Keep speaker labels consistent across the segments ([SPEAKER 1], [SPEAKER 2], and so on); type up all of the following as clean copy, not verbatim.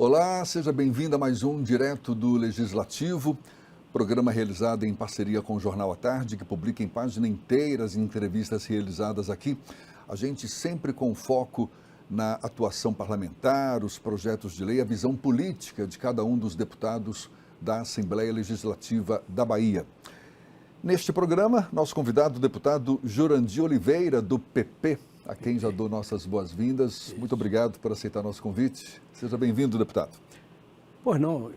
[SPEAKER 1] Olá, seja bem-vindo a mais um Direto do Legislativo, programa realizado em parceria com o Jornal à Tarde, que publica em página inteira as entrevistas realizadas aqui. A gente sempre com foco na atuação parlamentar, os projetos de lei, a visão política de cada um dos deputados da Assembleia Legislativa da Bahia. Neste programa, nosso convidado, o deputado Jurandir Oliveira, do PP, a quem já dou nossas boas-vindas. Muito obrigado por aceitar nosso convite. Seja bem-vindo, deputado.
[SPEAKER 2] Pois não,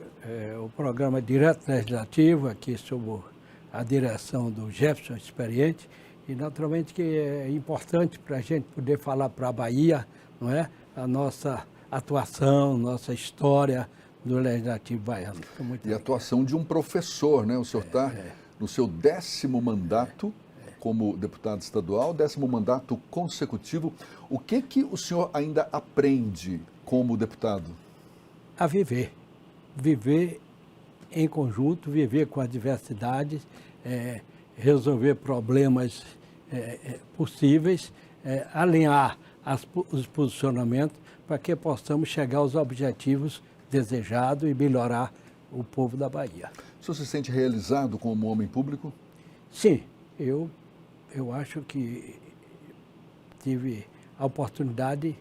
[SPEAKER 2] o programa Direto Legislativo, aqui sob a direção do Jefferson Experiente, e naturalmente que é importante para a gente poder falar para a Bahia, não é? A nossa atuação, nossa história do Legislativo baiano.
[SPEAKER 1] E a atuação de um professor, né? O senhor está no seu 10º mandato como deputado estadual, 10º mandato consecutivo. O que o senhor ainda aprende como deputado?
[SPEAKER 2] A viver. Viver em conjunto, viver com as diversidades, resolver problemas possíveis, alinhar os posicionamentos para que possamos chegar aos objetivos desejados e melhorar o povo da Bahia.
[SPEAKER 1] O senhor se sente realizado como homem público?
[SPEAKER 2] Sim, eu acho que tive a oportunidade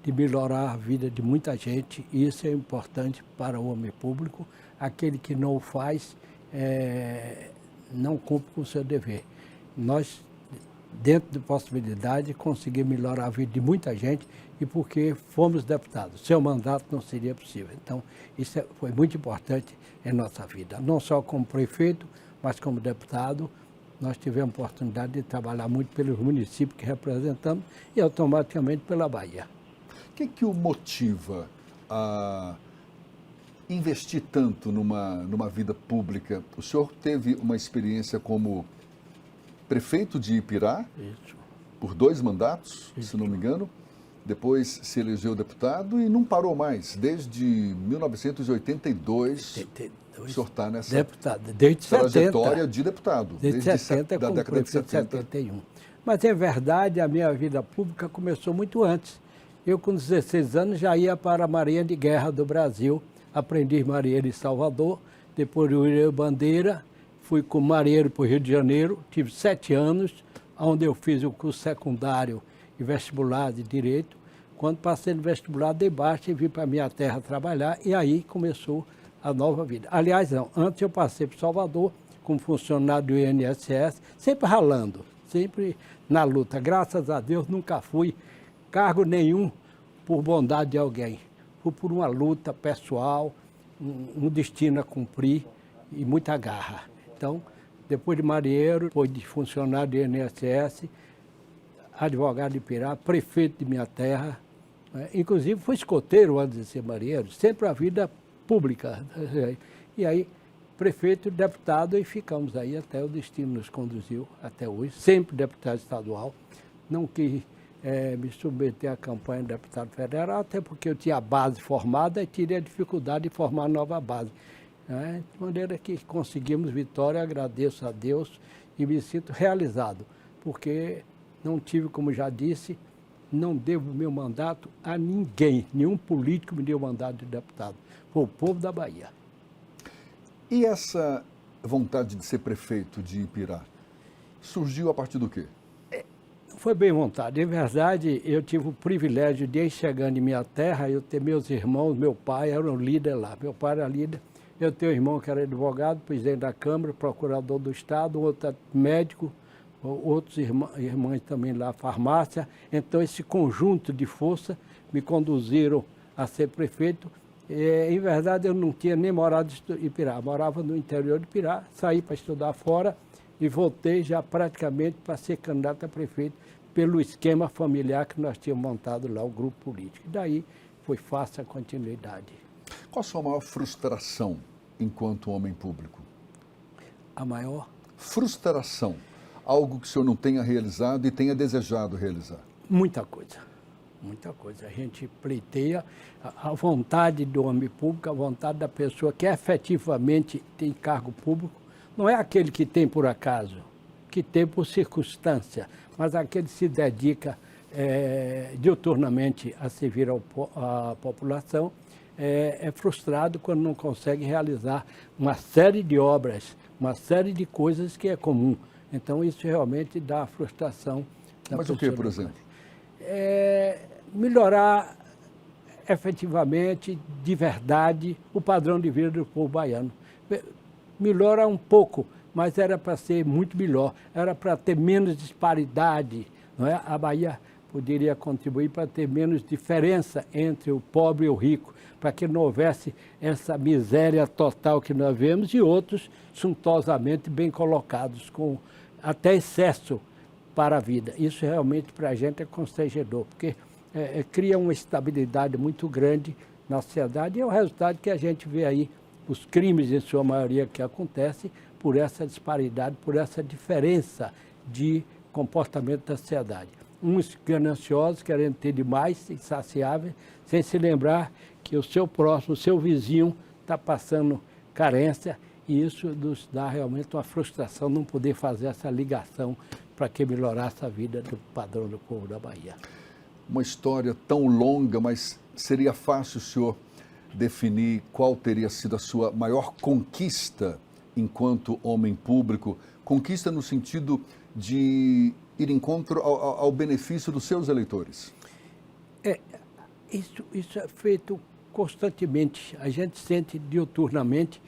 [SPEAKER 2] de melhorar a vida de muita gente, e isso é importante para o homem público. Aquele que não o faz, não cumpre com o seu dever. Nós, dentro da possibilidade, conseguimos melhorar a vida de muita gente, e porque fomos deputados. Seu mandato não seria possível. Então, isso foi muito importante em nossa vida. Não só como prefeito, mas como deputado. Nós tivemos a oportunidade de trabalhar muito pelos municípios que representamos e automaticamente pela Bahia.
[SPEAKER 1] O que o motiva a investir tanto numa vida pública? O senhor teve uma experiência como prefeito de Ipirá,
[SPEAKER 2] Isso.
[SPEAKER 1] por 2 mandatos,
[SPEAKER 2] Isso.
[SPEAKER 1] se não me engano. Depois se elegeu deputado e não parou mais. Desde 1982, o senhor está nessa
[SPEAKER 2] desde
[SPEAKER 1] trajetória
[SPEAKER 2] 70,
[SPEAKER 1] de deputado.
[SPEAKER 2] Desde 70,
[SPEAKER 1] da
[SPEAKER 2] como
[SPEAKER 1] década de
[SPEAKER 2] prefeito
[SPEAKER 1] 70.
[SPEAKER 2] 71. Mas, é verdade, a minha vida pública começou muito antes. Eu, com 16 anos, já ia para a Marinha de Guerra do Brasil. Aprendi marinheiro em Salvador, depois eu ia Bandeira, fui como marinheiro para o Rio de Janeiro, tive 7 anos, onde eu fiz o curso secundário e vestibular de Direito. Quando passei no vestibular, dei baixa e vim para a minha terra trabalhar, e aí começou a nova vida. Aliás, não, antes eu passei para Salvador como funcionário do INSS, sempre ralando, sempre na luta. Graças a Deus, nunca fui cargo nenhum por bondade de alguém. Fui por uma luta pessoal, um destino a cumprir e muita garra. Então, depois de marinheiro, depois de funcionário do INSS, advogado de Ipirá, prefeito de minha terra, inclusive fui escoteiro antes de ser marinheiro, sempre a vida pública. E aí, prefeito, deputado, e ficamos aí até o destino nos conduziu até hoje, sempre deputado estadual. Não quis me submeter à campanha de deputado federal, até porque eu tinha a base formada e teria dificuldade de formar nova base. De maneira que conseguimos vitória, agradeço a Deus e me sinto realizado, porque não tive, como já disse, não devo meu mandato a ninguém, nenhum político me deu mandato de deputado, foi o povo da Bahia.
[SPEAKER 1] E essa vontade de ser prefeito de Ipirá surgiu a partir do quê?
[SPEAKER 2] Foi bem vontade. Em verdade, eu tive o privilégio de ir chegando em minha terra, eu ter meus irmãos, meu pai era um líder lá, meu pai era líder, eu tenho um irmão que era advogado, presidente da Câmara, procurador do Estado, outro médico, outros irmãos também lá, farmácia. Então, esse conjunto de força me conduziram a ser prefeito. Em verdade, eu não tinha nem morado em Ipirá, morava no interior de Ipirá, saí para estudar fora e voltei já praticamente para ser candidato a prefeito pelo esquema familiar que nós tínhamos montado lá, o grupo político. Daí foi fácil a continuidade.
[SPEAKER 1] Qual a sua maior frustração enquanto homem público?
[SPEAKER 2] A maior?
[SPEAKER 1] Frustração. Algo que o senhor não tenha realizado e tenha desejado realizar?
[SPEAKER 2] Muita coisa. Muita coisa. A gente pleiteia a vontade do homem público, a vontade da pessoa que efetivamente tem cargo público. Não é aquele que tem por acaso, que tem por circunstância, mas aquele que se dedica diuturnamente a servir à população. é frustrado quando não consegue realizar uma série de obras, uma série de coisas que é comum. Então, isso realmente dá frustração.
[SPEAKER 1] Mas o que, por exemplo?
[SPEAKER 2] Melhorar efetivamente, de verdade, o padrão de vida do povo baiano. Melhora um pouco, mas era para ser muito melhor, era para ter menos disparidade, não é? A Bahia poderia contribuir para ter menos diferença entre o pobre e o rico, para que não houvesse essa miséria total que nós vemos e outros suntuosamente bem colocados, com até excesso para a vida. Isso realmente para a gente é constrangedor, porque cria uma estabilidade muito grande na sociedade e é o resultado que a gente vê aí, os crimes em sua maioria que acontecem por essa disparidade, por essa diferença de comportamento da sociedade. Uns gananciosos, querendo ter demais, insaciáveis, sem se lembrar que o seu próximo, o seu vizinho, está passando carência, e isso nos dá realmente uma frustração não poder fazer essa ligação para que melhorasse a vida do padrão do povo da Bahia.
[SPEAKER 1] Uma história tão longa, mas seria fácil o senhor definir qual teria sido a sua maior conquista enquanto homem público? Conquista no sentido de ir em encontro ao benefício dos seus eleitores.
[SPEAKER 2] Isso é feito constantemente. A gente sente diuturnamente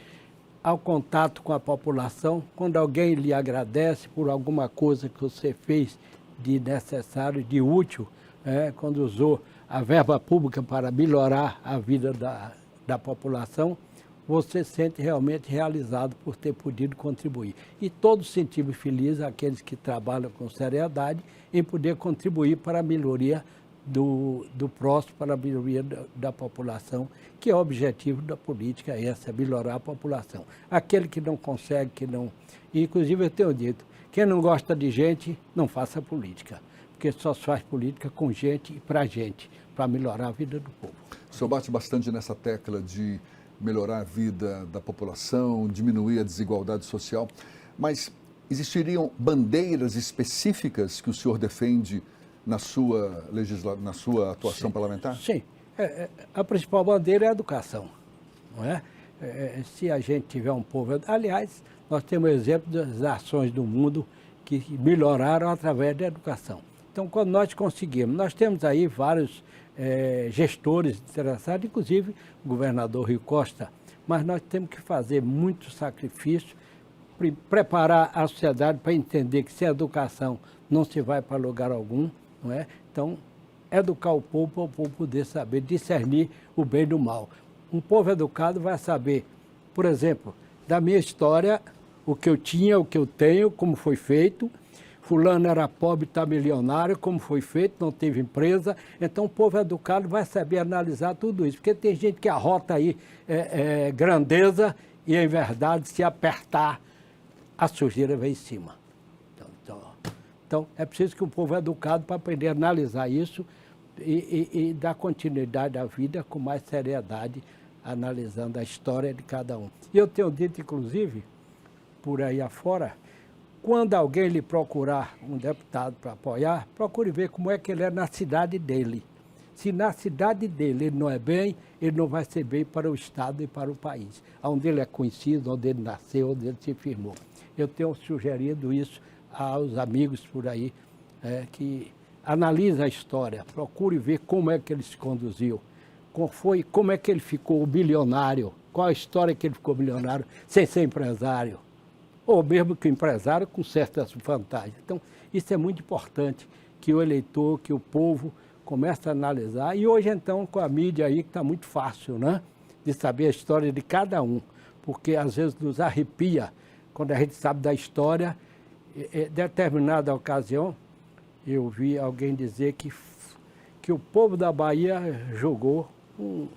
[SPEAKER 2] ao contato com a população, quando alguém lhe agradece por alguma coisa que você fez de necessário, de útil, quando usou a verba pública para melhorar a vida da população, você se sente realmente realizado por ter podido contribuir. E todos sentimos felizes, aqueles que trabalham com seriedade, em poder contribuir para a melhoria do próximo, para a melhoria da população, que é o objetivo da política, melhorar a população. Aquele que não consegue, que não... Inclusive eu tenho dito, quem não gosta de gente, não faça política, porque só se faz política com gente e para melhorar a vida do povo.
[SPEAKER 1] O senhor bate bastante nessa tecla de melhorar a vida da população, diminuir a desigualdade social, mas existiriam bandeiras específicas que o senhor defende na sua atuação parlamentar?
[SPEAKER 2] Sim. A principal bandeira é a educação, não é? Se a gente tiver um povo... Aliás, nós temos exemplo das ações do mundo que melhoraram através da educação. Então, quando nós conseguimos, nós temos aí vários gestores interessados, inclusive o governador Rui Costa, mas nós temos que fazer muito sacrifício, preparar a sociedade para entender que sem educação não se vai para lugar algum, não é? Então, educar o povo para o povo poder saber discernir o bem do mal. Um povo educado vai saber, por exemplo, da minha história, o que eu tinha, o que eu tenho, como foi feito. Fulano era pobre, está milionário, como foi feito, não teve empresa. Então, o povo educado vai saber analisar tudo isso. Porque tem gente que arrota aí grandeza e, em verdade, se apertar, a sujeira vem em cima. Então, é preciso que o povo é educado para aprender a analisar isso e dar continuidade à vida com mais seriedade, analisando a história de cada um. E eu tenho dito, inclusive, por aí afora, quando alguém lhe procurar um deputado para apoiar, procure ver como é que ele é na cidade dele. Se na cidade dele ele não é bem, ele não vai ser bem para o Estado e para o país. Onde ele é conhecido, onde ele nasceu, onde ele se firmou. Eu tenho sugerido isso aos amigos por aí, que analisa a história, procure ver como é que ele se conduziu, como é que ele ficou bilionário, qual a história que ele ficou bilionário sem ser empresário, ou mesmo que o empresário com certas vantagens. Então, isso é muito importante, que o eleitor, que o povo comece a analisar, e hoje então com a mídia aí que está muito fácil, né, de saber a história de cada um, porque às vezes nos arrepia quando a gente sabe da história. Em determinada ocasião, eu vi alguém dizer que o povo da Bahia julgou um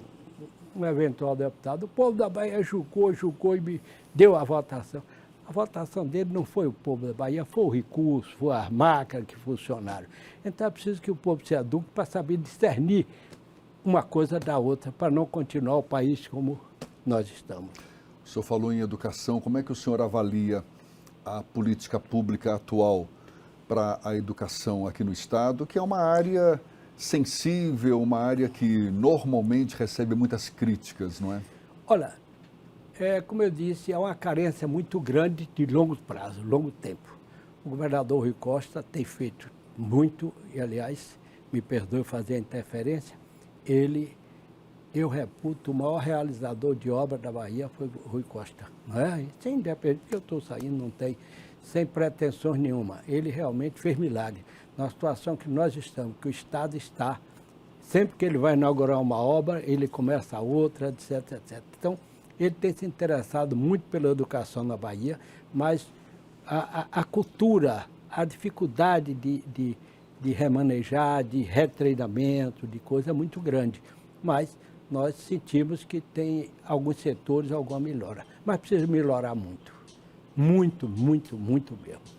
[SPEAKER 2] eventual deputado. O povo da Bahia julgou e me deu a votação. A votação dele não foi o povo da Bahia, foi o recurso, foi as máquinas que funcionaram. Então é preciso que o povo se eduque para saber discernir uma coisa da outra, para não continuar o país como nós estamos.
[SPEAKER 1] O senhor falou em educação, como é que o senhor avalia a política pública atual para a educação aqui no Estado, que é uma área sensível, uma área que normalmente recebe muitas críticas, não é?
[SPEAKER 2] Olha, como eu disse, há uma carência muito grande de longo prazo, longo tempo. O governador Rui Costa tem feito muito, e aliás, me perdoe fazer a interferência, eu reputo o maior realizador de obra da Bahia foi o Rui Costa. Não é? Sem independente que eu estou saindo, não tem, sem pretensões nenhuma. Ele realmente fez milagre. Na situação que nós estamos, que o Estado está, sempre que ele vai inaugurar uma obra, ele começa outra, etc, etc. Então, ele tem se interessado muito pela educação na Bahia, mas a cultura, a dificuldade de remanejar, de retreinamento, de coisa é muito grande. Mas nós sentimos que tem alguns setores alguma melhora. Mas precisa melhorar muito. Muito, muito, muito mesmo.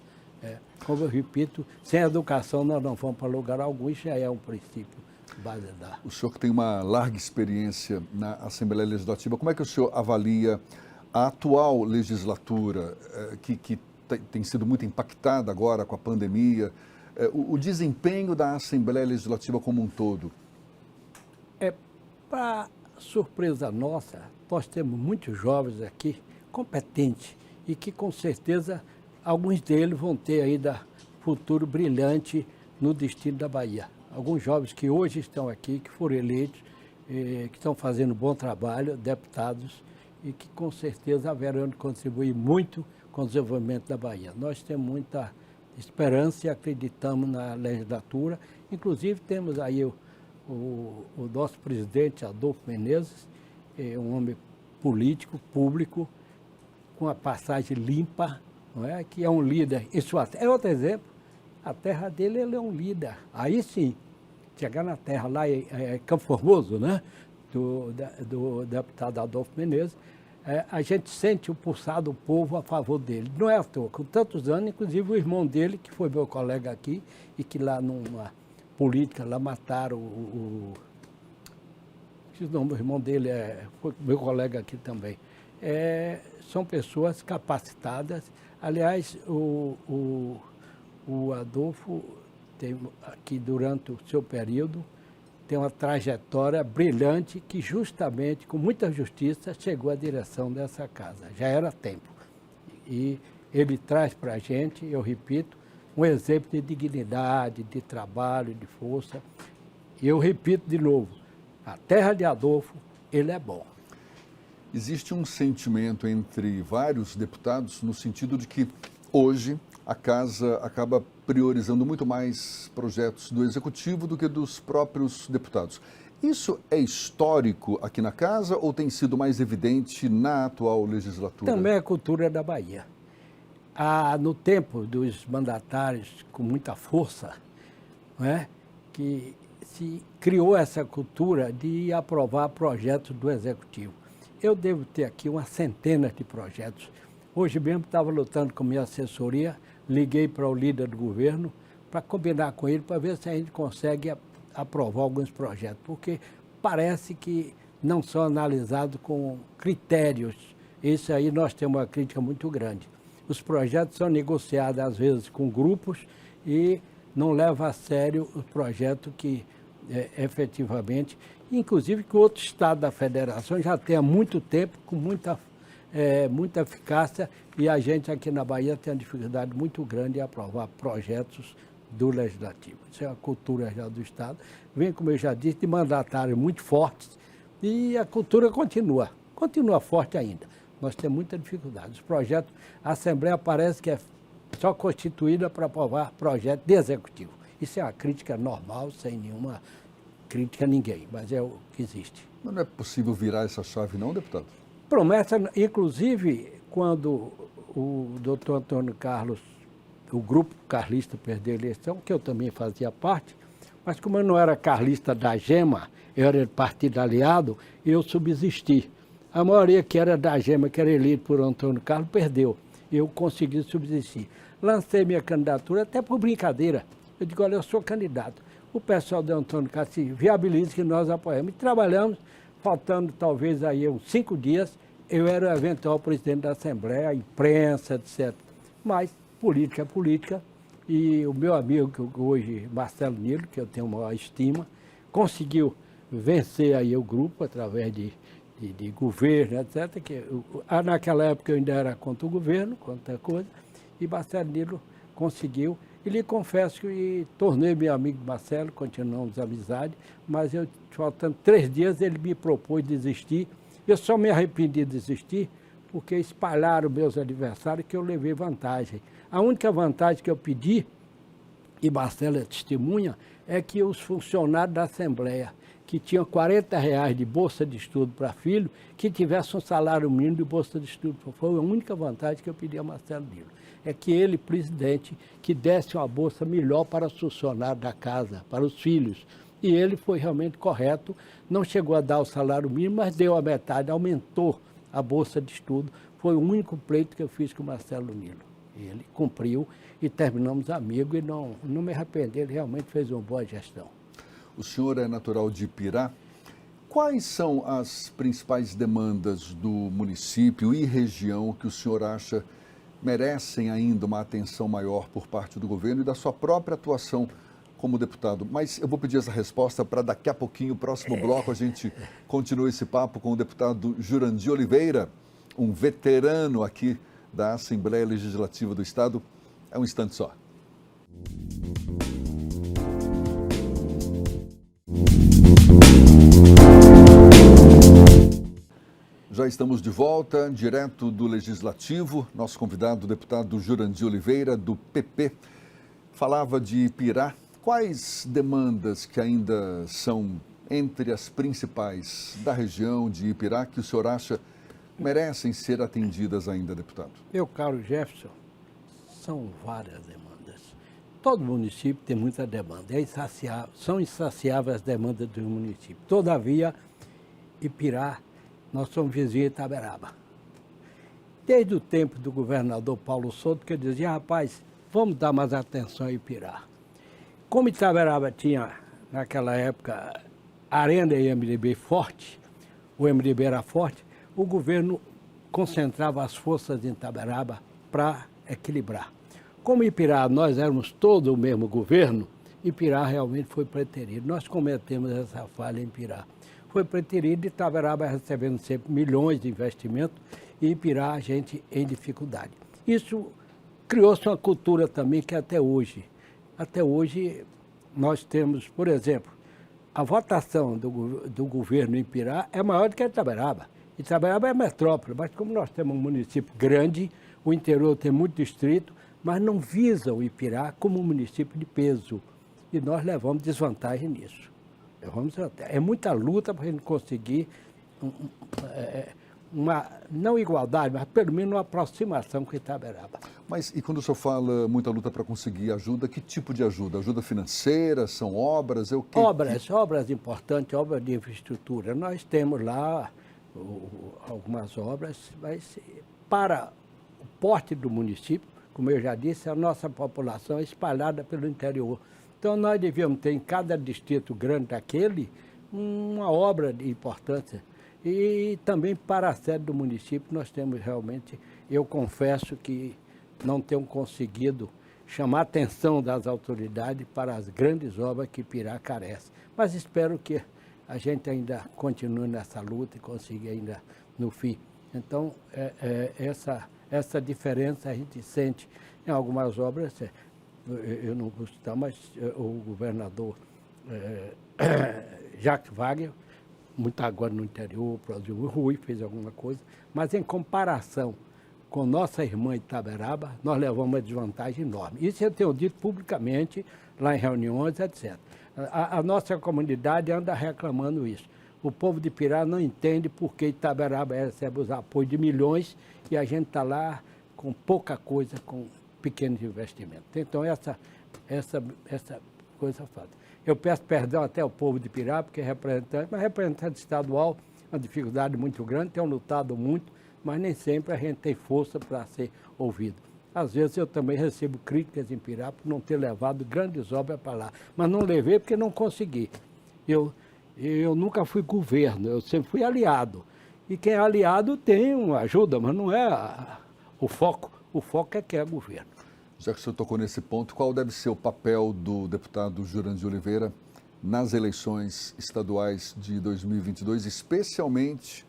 [SPEAKER 2] Como eu repito, sem educação nós não vamos para lugar algum, isso já é um princípio base da...
[SPEAKER 1] O senhor que tem uma larga experiência na Assembleia Legislativa, como é que o senhor avalia a atual legislatura, que tem sido muito impactada agora com a pandemia, o desempenho da Assembleia Legislativa como um todo?
[SPEAKER 2] Para surpresa nossa, nós temos muitos jovens aqui, competentes, e que com certeza alguns deles vão ter ainda futuro brilhante no destino da Bahia. Alguns jovens que hoje estão aqui, que foram eleitos, que estão fazendo bom trabalho, deputados, e que com certeza haverão de contribuir muito com o desenvolvimento da Bahia. Nós temos muita esperança e acreditamos na legislatura. Inclusive temos aí o nosso presidente, Adolfo Menezes, um homem político, público, com a passagem limpa, não é? Que é um líder. Isso é outro exemplo. A terra dele, ele é um líder. Aí sim, chegar na terra lá em Campo Formoso, né? do deputado Adolfo Menezes, a gente sente o pulsar do povo a favor dele. Não é à toa, com tantos anos, inclusive o irmão dele, que foi meu colega aqui, e que lá numa política, lá mataram o irmão dele foi meu colega aqui também. São pessoas capacitadas. Aliás, o Adolfo tem aqui, durante o seu período, tem uma trajetória brilhante que justamente, com muita justiça, chegou à direção dessa casa. Já era tempo. E ele traz para a gente, eu repito, um exemplo de dignidade, de trabalho, de força. E eu repito de novo, a terra de Adolfo, ele é bom.
[SPEAKER 1] Existe um sentimento entre vários deputados no sentido de que hoje a casa acaba priorizando muito mais projetos do Executivo do que dos próprios deputados. Isso é histórico aqui na casa ou tem sido mais evidente na atual legislatura?
[SPEAKER 2] Também é a cultura da Bahia. No tempo dos mandatários com muita força, não é? Que se criou essa cultura de aprovar projetos do Executivo. Eu devo ter aqui uma centena de projetos. Hoje mesmo estava lutando com minha assessoria, liguei para o líder do governo para combinar com ele para ver se a gente consegue aprovar alguns projetos, porque parece que não são analisados com critérios. Isso aí nós temos uma crítica muito grande. Os projetos são negociados às vezes com grupos e não leva a sério o projeto que efetivamente, inclusive que o outro estado da federação já tem há muito tempo, com muita eficácia, e a gente aqui na Bahia tem uma dificuldade muito grande em aprovar projetos do Legislativo. Isso é a cultura já do Estado. Vem, como eu já disse, de mandatários muito fortes, e a cultura continua forte ainda. Nós temos muita dificuldade. Os projetos, a Assembleia parece que é só constituída para aprovar projeto de Executivo. Isso é uma crítica normal, sem nenhuma crítica a ninguém, mas é o que existe.
[SPEAKER 1] Mas não é possível virar essa chave não, deputado?
[SPEAKER 2] Promessa, inclusive, quando o doutor Antônio Carlos, o grupo carlista perdeu a eleição, que eu também fazia parte, mas como eu não era carlista da Gema, eu era partido aliado, eu subsisti. A maioria que era da Gema, que era eleito por Antônio Carlos, perdeu. Eu consegui subsistir. Lancei minha candidatura até por brincadeira. Eu digo, olha, eu sou candidato. O pessoal do Antônio Carlos se viabiliza que nós apoiamos. E trabalhamos, faltando talvez aí uns 5 dias, eu era o eventual presidente da Assembleia, a imprensa, etc. Mas política é política, E o meu amigo, que hoje, Marcelo Nilo, que eu tenho maior estima, conseguiu vencer aí o grupo através de governo, etc. Naquela época eu ainda era contra o governo, contra a coisa, e Marcelo Nilo conseguiu. E lhe confesso que tornei meu amigo Marcelo, continuamos a amizade, mas faltando 3 dias ele me propôs desistir. Eu só me arrependi de desistir porque espalharam meus adversários que eu levei vantagem. A única vantagem que eu pedi, e Marcelo é testemunha, é que os funcionários da Assembleia, que tinham R$ 40 de bolsa de estudo para filho, que tivessem um salário mínimo de bolsa de estudo. Foi a única vantagem que eu pedi a Marcelo Nilo. É que ele, presidente, que desse uma bolsa melhor para os funcionários da casa, para os filhos. E ele foi realmente correto, não chegou a dar o salário mínimo, mas deu a metade, aumentou a bolsa de estudo. Foi o único pleito que eu fiz com o Marcelo Nilo. Ele cumpriu e terminamos amigos e não me arrependi, ele realmente fez uma boa gestão.
[SPEAKER 1] O senhor é natural de Ipirá. Quais são as principais demandas do município e região que o senhor acha merecem ainda uma atenção maior por parte do governo e da sua própria atuação como deputado? Mas eu vou pedir essa resposta para daqui a pouquinho, o próximo bloco, a gente continua esse papo com o deputado Jurandir Oliveira, um veterano aqui da Assembleia Legislativa do Estado. É um instante só. Já estamos de volta, direto do Legislativo. Nosso convidado, o deputado Jurandir Oliveira, do PP, falava de Ipirá. Quais demandas que ainda são entre as principais da região de Ipirá que o senhor acha merecem ser atendidas ainda, deputado?
[SPEAKER 2] Meu caro Jefferson, são várias demandas. Todo município tem muita demanda, são insaciáveis as demandas do município. Todavia, Ipirá, nós somos vizinhos de Itaberaba. Desde o tempo do governador Paulo Souto, que eu dizia, rapaz, vamos dar mais atenção a Ipirá. Como Itaberaba tinha, naquela época, Arena e MDB forte, o MDB era forte, o governo concentrava as forças em Itaberaba para equilibrar. Como Ipirá, nós éramos todo o mesmo governo, Ipirá realmente foi preterido. Nós cometemos essa falha em Ipirá. Foi preterido e Itaberaba recebendo sempre milhões de investimento e Ipirá a gente em dificuldade. Isso criou-se uma cultura também que até hoje nós temos, por exemplo, a votação do governo em Ipirá é maior do que Itaberaba. Itaberaba é metrópole, mas como nós temos um município grande, o interior tem muito distrito, mas não visa o Ipirá como um município de peso. E nós levamos desvantagem nisso. É muita luta para a gente conseguir uma, não igualdade, mas pelo menos uma aproximação com Itaberaba.
[SPEAKER 1] Mas e quando o senhor fala muita luta para conseguir ajuda, que tipo de ajuda? Ajuda financeira? São obras?
[SPEAKER 2] Obras importantes, obras de infraestrutura. Nós temos lá algumas obras, mas para o porte do município, como eu já disse, a nossa população é espalhada pelo interior. Então, nós devíamos ter em cada distrito grande daquele uma obra de importância. E também para a sede do município nós temos realmente, eu confesso que não temos conseguido chamar a atenção das autoridades para as grandes obras que Ipirá carece. Mas espero que a gente ainda continue nessa luta e consiga ainda no fim. Então, essa diferença a gente sente em algumas obras. Eu não vou citar, mas o governador Jacques Wagner, muito agora no interior, produziu o Rui, fez alguma coisa, mas em comparação com nossa irmã Itaberaba, nós levamos uma desvantagem enorme. Isso eu tenho dito publicamente, lá em reuniões, etc. A nossa comunidade anda reclamando isso. O povo de Ipirá não entende por que Itaberaba recebe os apoios de milhões e a gente está lá com pouca coisa, com pequenos investimentos. Então, essa coisa falta. Eu peço perdão até ao povo de Ipirá, porque mas representante estadual, uma dificuldade muito grande, tem lutado muito, mas nem sempre a gente tem força para ser ouvido. Às vezes eu também recebo críticas em Ipirá por não ter levado grandes obras para lá, mas não levei porque não consegui. Eu nunca fui governo, eu sempre fui aliado. E quem é aliado tem uma ajuda, mas não é o foco. O foco é que é governo.
[SPEAKER 1] Já que o senhor tocou nesse ponto, qual deve ser o papel do deputado Jurandir Oliveira nas eleições estaduais de 2022, especialmente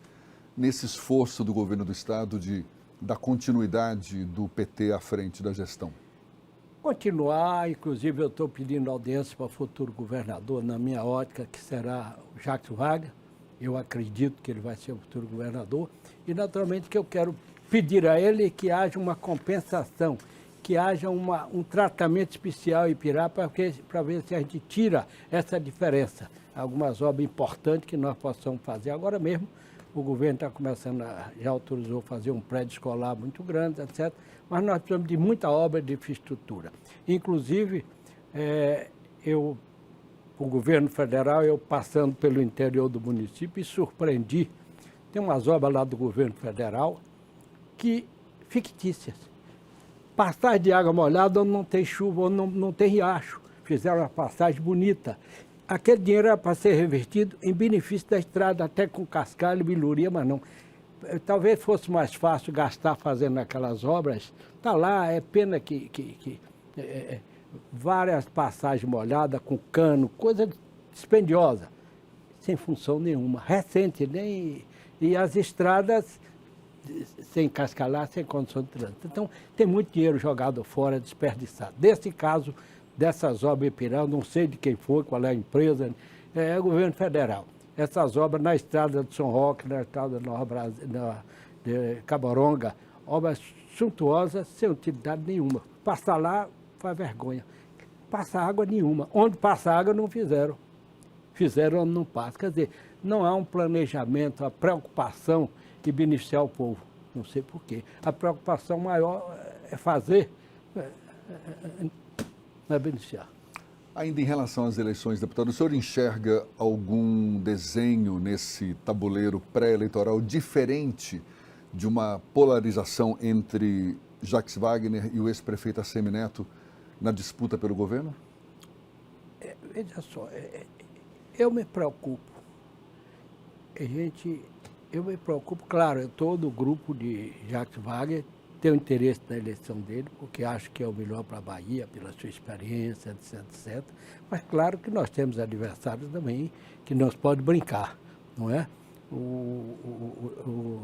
[SPEAKER 1] nesse esforço do governo do estado de dar continuidade do PT à frente da gestão?
[SPEAKER 2] Continuar, inclusive eu estou pedindo audiência para o futuro governador, na minha ótica, que será o Jacques Wagner. Eu acredito que ele vai ser o futuro governador. E, naturalmente, que eu quero pedir a ele que haja uma compensação, que haja um tratamento especial em Ipirá para ver se a gente tira essa diferença. Algumas obras importantes que nós possamos fazer. Agora mesmo, o governo está começando, já autorizou fazer um prédio escolar muito grande, etc. Mas nós precisamos de muita obra de infraestrutura. Inclusive, o governo federal, eu passando pelo interior do município e surpreendi. Tem umas obras lá do governo federal que fictícias. Passagem de água molhada onde não tem chuva, onde não tem riacho. Fizeram uma passagem bonita. Aquele dinheiro era para ser revertido em benefício da estrada, até com cascalho e biluria, mas não. Talvez fosse mais fácil gastar fazendo aquelas obras. Está lá, é pena que várias passagens molhadas com cano, coisa dispendiosa, sem função nenhuma, recente, e as estradas sem cascalar, sem condição de trânsito. Então, tem muito dinheiro jogado fora, desperdiçado. Desse caso, dessas obras em Ipirá, não sei de quem foi, qual é a empresa, é o governo federal. Essas obras na estrada de São Roque, na estrada de Caboronga, obras suntuosas, sem utilidade nenhuma. Passar lá faz vergonha. Passa água nenhuma. Onde passa água não fizeram. Fizeram onde não passa. Quer dizer, não há um planejamento, a preocupação de beneficiar o povo. Não sei por quê. A preocupação maior é fazer, não é beneficiar.
[SPEAKER 1] Ainda em relação às eleições, deputado, o senhor enxerga algum desenho nesse tabuleiro pré-eleitoral diferente de uma polarização entre Jacques Wagner e o ex-prefeito ACM Neto na disputa pelo governo?
[SPEAKER 2] Veja só, eu me preocupo. Eu me preocupo, claro, eu estou do grupo de Jacques Wagner, tenho interesse na eleição dele, porque acho que é o melhor para a Bahia, pela sua experiência, etc, etc. Mas claro que nós temos adversários também que não se pode brincar, não é? O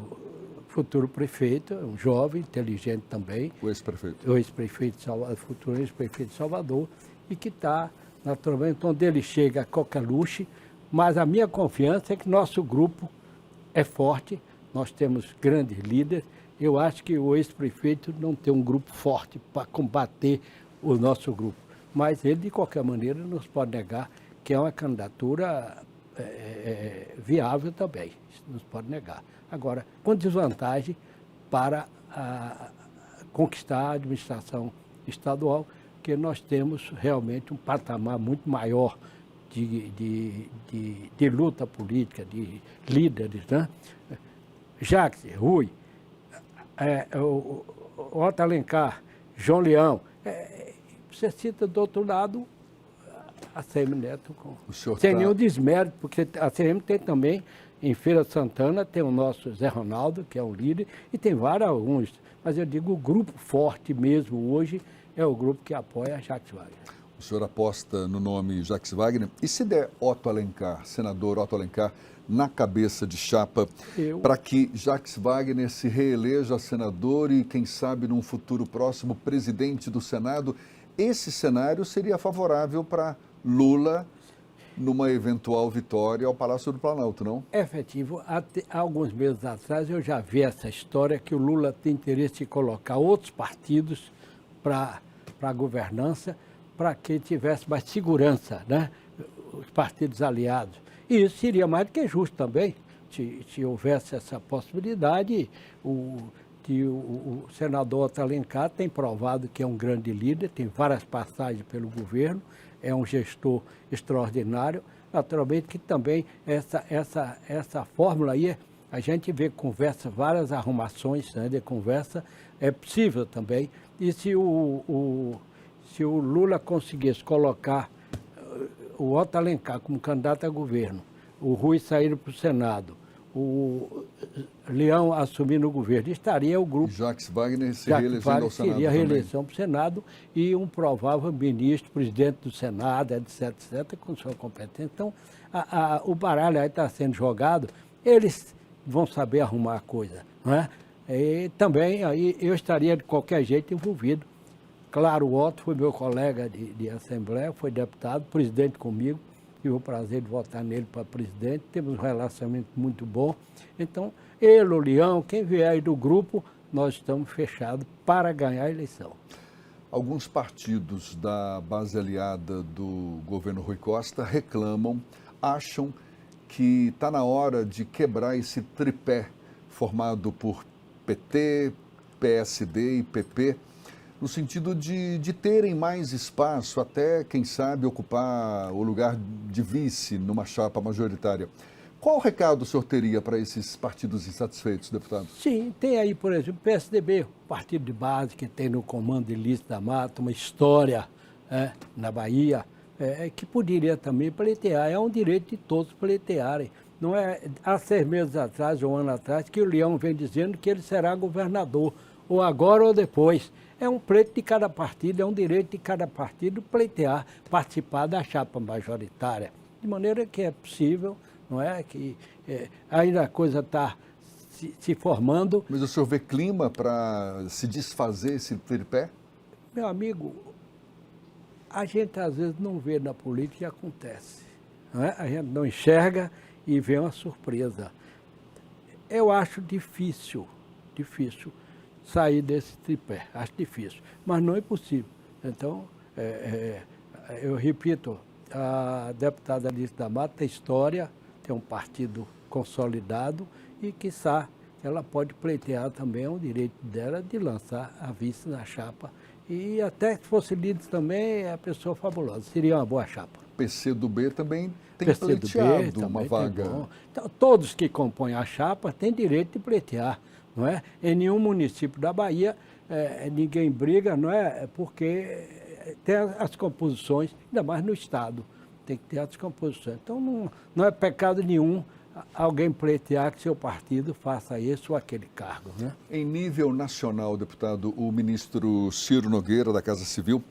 [SPEAKER 2] futuro prefeito, um jovem, inteligente também.
[SPEAKER 1] O ex-prefeito.
[SPEAKER 2] O ex-prefeito de Salvador, futuro ex-prefeito de Salvador, e que está, naturalmente, onde ele chega a qualquer luxo, mas a minha confiança é que nosso grupo é forte, nós temos grandes líderes. Eu acho que o ex-prefeito não tem um grupo forte para combater o nosso grupo, mas ele, de qualquer maneira, não se pode negar que é uma candidatura viável também, isso não se pode negar. Agora, com desvantagem para conquistar a administração estadual, porque nós temos realmente um patamar muito maior de luta política, de líderes, né? Jacques, Rui, o Otto Alencar, João Leão, você cita do outro lado a ACM Neto, sem nenhum desmérito, porque a ACM tem também, em Feira de Santana, tem o nosso Zé Ronaldo, que é um líder, e tem vários alguns, mas eu digo o grupo forte mesmo hoje é o grupo que apoia a Jacques Wagner.
[SPEAKER 1] O senhor aposta no nome Jacques Wagner, e se der Otto Alencar, senador Otto Alencar, na cabeça de chapa, para que Jacques Wagner se reeleja senador e, quem sabe, num futuro próximo, presidente do Senado, esse cenário seria favorável para Lula numa eventual vitória ao Palácio do Planalto, não?
[SPEAKER 2] É efetivo. Há alguns meses atrás eu já vi essa história que o Lula tem interesse de colocar outros partidos para a governança, para que tivesse mais segurança, né? Os partidos aliados. E isso seria mais do que justo também, se houvesse essa possibilidade. O senador Otto Alencar tem provado que é um grande líder, tem várias passagens pelo governo, é um gestor extraordinário. Naturalmente que também essa fórmula aí, a gente vê conversa, várias arrumações, né, de conversa, é possível também. E se o Lula conseguisse colocar o Otto Alencar como candidato a governo, o Rui sair para o Senado, o Leão assumindo o governo, estaria o grupo...
[SPEAKER 1] Jacques Wagner se
[SPEAKER 2] Jacques
[SPEAKER 1] reelegendo
[SPEAKER 2] Wagner
[SPEAKER 1] ao Senado
[SPEAKER 2] seria a
[SPEAKER 1] também.
[SPEAKER 2] reeleição para o Senado e um provável ministro, presidente do Senado, etc., etc., com sua competência. Então, o baralho aí está sendo jogado, eles vão saber arrumar a coisa, não é? E também aí eu estaria de qualquer jeito envolvido. Claro, o Otto foi meu colega de Assembleia, foi deputado, presidente comigo, tive o prazer de votar nele para presidente, temos um relacionamento muito bom. Então, ele, o Leão, quem vier aí do grupo, nós estamos fechados para ganhar a eleição.
[SPEAKER 1] Alguns partidos da base aliada do governo Rui Costa reclamam, acham que está na hora de quebrar esse tripé formado por PT, PSD e PP, no sentido de terem mais espaço, até, quem sabe, ocupar o lugar de vice numa chapa majoritária. Qual o recado o senhor teria para esses partidos insatisfeitos, deputado?
[SPEAKER 2] Sim, tem aí, por exemplo, o PSDB, o partido de base que tem no comando Ilício da Mata, uma história na Bahia, que poderia também pleitear. É um direito de todos pleitearem. Não é há 6 meses atrás, ou um ano atrás, que o Leão vem dizendo que ele será governador, ou agora ou depois. É um pleito de cada partido, é um direito de cada partido pleitear, participar da chapa majoritária. De maneira que é possível, não é? Que ainda a coisa está se formando.
[SPEAKER 1] Mas o senhor vê clima para se desfazer esse tripé?
[SPEAKER 2] Meu amigo, a gente às vezes não vê na política e acontece. Não é? A gente não enxerga e vê uma surpresa. Eu acho difícil sair desse tripé. Acho difícil, mas não é impossível. Então, eu repito, a deputada Ilício da Mata tem história, tem um partido consolidado e, quiçá, ela pode pleitear também, é um direito dela de lançar a vice na chapa. E até que fosse líder também, é a pessoa fabulosa, seria uma boa chapa.
[SPEAKER 1] PCdoB também tem pleiteado uma vaga.
[SPEAKER 2] Então, todos que compõem a chapa têm direito de pleitear, não é? Em nenhum município da Bahia ninguém briga, não é? Porque tem as composições, ainda mais no Estado, tem que ter as composições. Então, não é pecado nenhum alguém pleitear que seu partido faça esse ou aquele cargo, né?
[SPEAKER 1] Em nível nacional, deputado, o ministro Ciro Nogueira, da Casa Civil,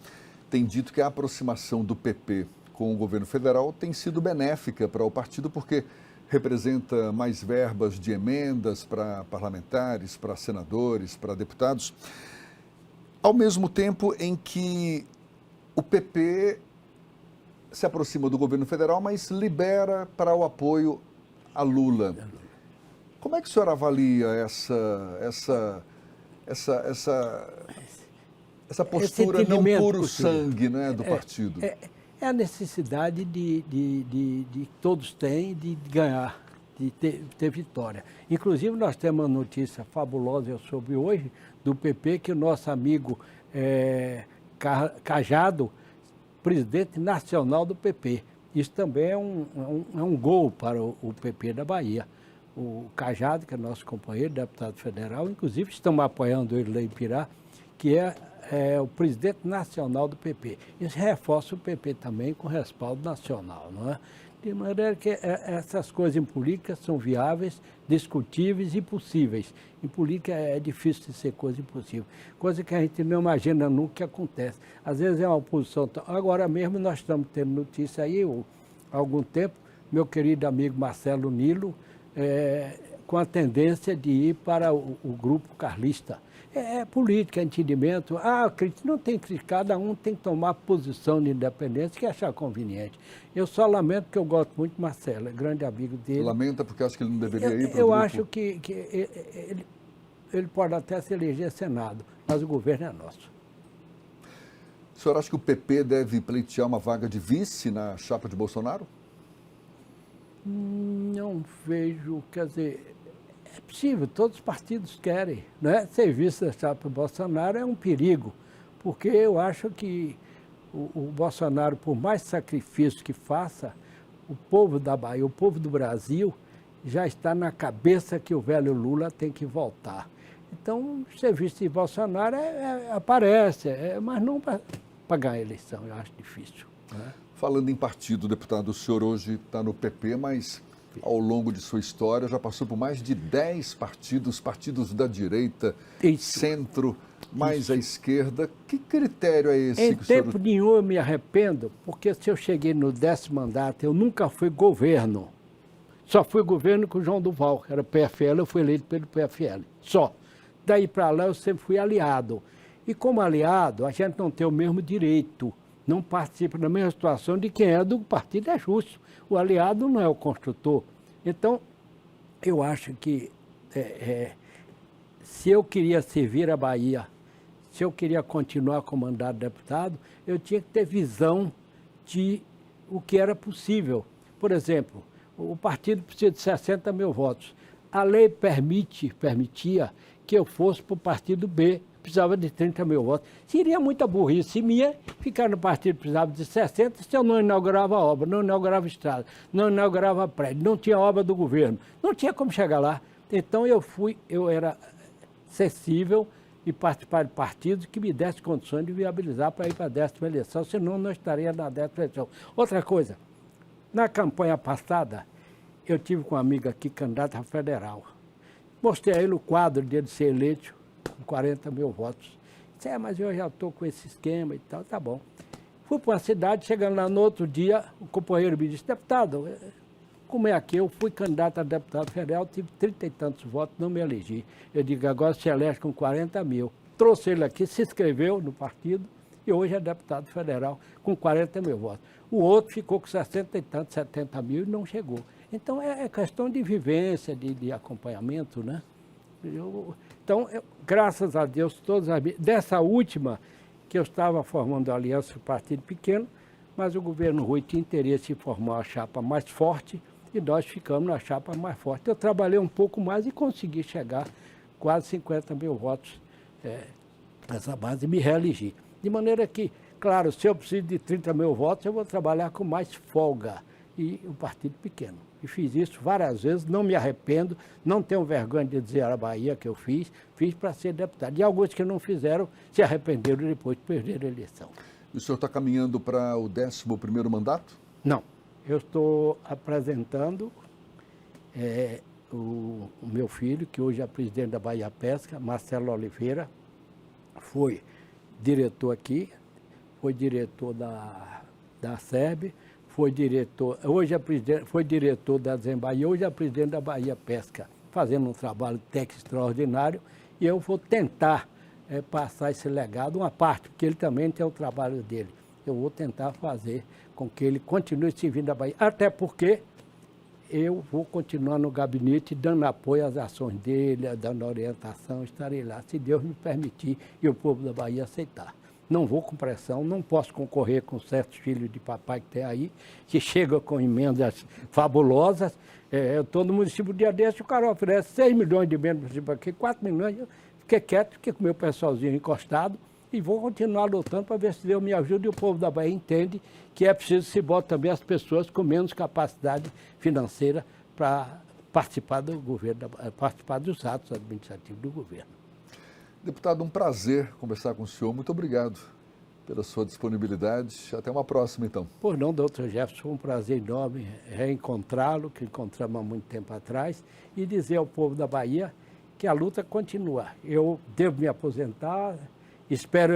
[SPEAKER 1] tem dito que a aproximação do PP com o governo federal tem sido benéfica para o partido, porque representa mais verbas de emendas para parlamentares, para senadores, para deputados, ao mesmo tempo em que o PP se aproxima do governo federal, mas libera para o apoio a Lula. Como é que o senhor avalia essa postura não puro sangue, né, do partido?
[SPEAKER 2] É a necessidade de todos têm de ganhar, de ter vitória. Inclusive, nós temos uma notícia fabulosa, eu soube hoje, do PP, que o nosso amigo Cajado, presidente nacional do PP. Isso também é um gol para o PP da Bahia. O Cajado, que é nosso companheiro, deputado federal, inclusive estamos apoiando ele lá em Pirá, que é o presidente nacional do PP. Isso reforça o PP também com respaldo nacional, não é? De maneira que essas coisas em política são viáveis, discutíveis e possíveis. Em política é difícil de ser coisa impossível. Coisa que a gente não imagina nunca que acontece. Às vezes é uma oposição. Agora mesmo nós estamos tendo notícia aí, há algum tempo, meu querido amigo Marcelo Nilo, com a tendência de ir para o grupo carlista. É política, é entendimento. Não tem que cada um tem que tomar posição de independência que achar conveniente. Eu só lamento que eu gosto muito de Marcelo, é grande amigo dele.
[SPEAKER 1] Lamenta porque acha que ele não deveria ir para o grupo?
[SPEAKER 2] Eu acho que ele pode até se eleger Senado, mas o governo é nosso.
[SPEAKER 1] O senhor acha que o PP deve pleitear uma vaga de vice na chapa de Bolsonaro?
[SPEAKER 2] Não vejo, quer dizer... É possível, todos os partidos querem, né? Ser vice da chapa Bolsonaro é um perigo, porque eu acho que o Bolsonaro, por mais sacrifício que faça, o povo da Bahia, o povo do Brasil, já está na cabeça que o velho Lula tem que voltar. Então, ser vice de Bolsonaro aparece, mas não para ganhar a eleição, eu acho difícil, né?
[SPEAKER 1] Falando em partido, deputado, o senhor hoje está no PP, mas Ao longo de sua história, já passou por mais de 10 partidos da direita,
[SPEAKER 2] Isso.
[SPEAKER 1] centro, mais à esquerda. Que critério é esse?
[SPEAKER 2] Em
[SPEAKER 1] que o senhor...
[SPEAKER 2] tempo nenhum eu me arrependo, porque se eu cheguei no 10º mandato, eu nunca fui governo. Só fui governo com o João Duval, que era PFL, eu fui eleito pelo PFL, só. Daí para lá eu sempre fui aliado. E como aliado, a gente não tem o mesmo direito, não participa da mesma situação de quem é do partido, é justo. O aliado não é o construtor. Então, eu acho que se eu queria servir a Bahia, se eu queria continuar como mandato de deputado, eu tinha que ter visão de o que era possível. Por exemplo, o partido precisa de 60 mil votos. A lei permitia que eu fosse para o partido B, precisava de 30 mil votos. Seria muita burrice minha ficar no partido que precisava de 60 se eu não inaugurava obra, não inaugurava estrada, não inaugurava prédio, não tinha obra do governo, não tinha como chegar lá. Então eu era acessível e participar de partidos que me dessem condições de viabilizar para ir para a 10ª eleição, senão não estaria na 10ª eleição. Outra coisa, na campanha passada, eu tive com um amigo aqui, candidato a federal. Mostrei a ele o quadro dele ser eleito com 40 mil votos. Disse, mas eu já estou com esse esquema e tal, tá bom. Fui para uma cidade, chegando lá no outro dia, o companheiro me disse, deputado, como é aqui, eu fui candidato a deputado federal, tive 30 e tantos votos, não me elegi. Eu digo, agora se elege com 40 mil. Trouxe ele aqui, se inscreveu no partido e hoje é deputado federal com 40 mil votos. O outro ficou com 60 e tantos, 70 mil e não chegou. Então, é questão de vivência, de acompanhamento, né? Então, graças a Deus, dessa última, que eu estava formando a aliança com o partido pequeno, mas o governo Rui tinha interesse em formar uma chapa mais forte e nós ficamos na chapa mais forte. Eu trabalhei um pouco mais e consegui chegar quase 50 mil votos nessa base e me reelegi. De maneira que, claro, se eu preciso de 30 mil votos, eu vou trabalhar com mais folga e um partido pequeno. E fiz isso várias vezes, não me arrependo, não tenho vergonha de dizer a Bahia que eu fiz para ser deputado. E alguns que não fizeram se arrependeram depois de perder a eleição.
[SPEAKER 1] E o senhor está caminhando para o 11º mandato?
[SPEAKER 2] Não, eu estou apresentando o meu filho, que hoje é presidente da Bahia Pesca, Marcelo Oliveira, foi diretor aqui, foi diretor da SERB, foi diretor, foi diretor da Bahia, hoje é presidente da Bahia Pesca, fazendo um trabalho técnico extraordinário, e eu vou tentar passar esse legado, uma parte, porque ele também tem o trabalho dele. Eu vou tentar fazer com que ele continue servindo a Bahia, até porque eu vou continuar no gabinete dando apoio às ações dele, dando orientação, estarei lá, se Deus me permitir e o povo da Bahia aceitar. Não vou com pressão, não posso concorrer com certos filhos de papai que tem aí, que chegam com emendas fabulosas. Eu estou no município de Diadema, o cara oferece 6 milhões de emendas aqui, 4 milhões, eu fiquei quieto, fiquei com o meu pessoalzinho encostado e vou continuar lutando para ver se Deus me ajuda e o povo da Bahia entende que é preciso se botar também as pessoas com menos capacidade financeira para participar do governo, participar dos atos administrativos do governo.
[SPEAKER 1] Deputado, um prazer conversar com o senhor. Muito obrigado pela sua disponibilidade. Até uma próxima, então.
[SPEAKER 2] Pois não, doutor Jefferson, foi um prazer enorme reencontrá-lo, que encontramos há muito tempo atrás, e dizer ao povo da Bahia que a luta continua. Eu devo me aposentar, espero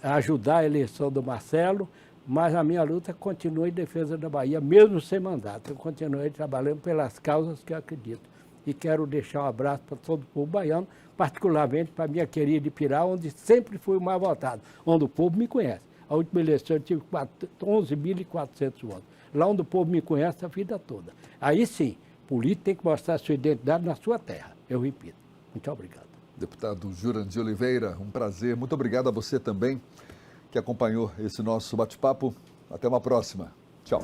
[SPEAKER 2] ajudar a eleição do Marcelo, mas a minha luta continua em defesa da Bahia, mesmo sem mandato. Eu continuei trabalhando pelas causas que eu acredito. E quero deixar um abraço para todo o povo baiano, particularmente para a minha querida Ipirá, onde sempre fui o mais votado, onde o povo me conhece. A última eleição eu tive 11.400 votos. Lá onde o povo me conhece a vida toda. Aí sim, político tem que mostrar a sua identidade na sua terra. Eu repito. Muito obrigado.
[SPEAKER 1] Deputado Jurandir Oliveira, um prazer. Muito obrigado a você também que acompanhou esse nosso bate-papo. Até uma próxima. Tchau.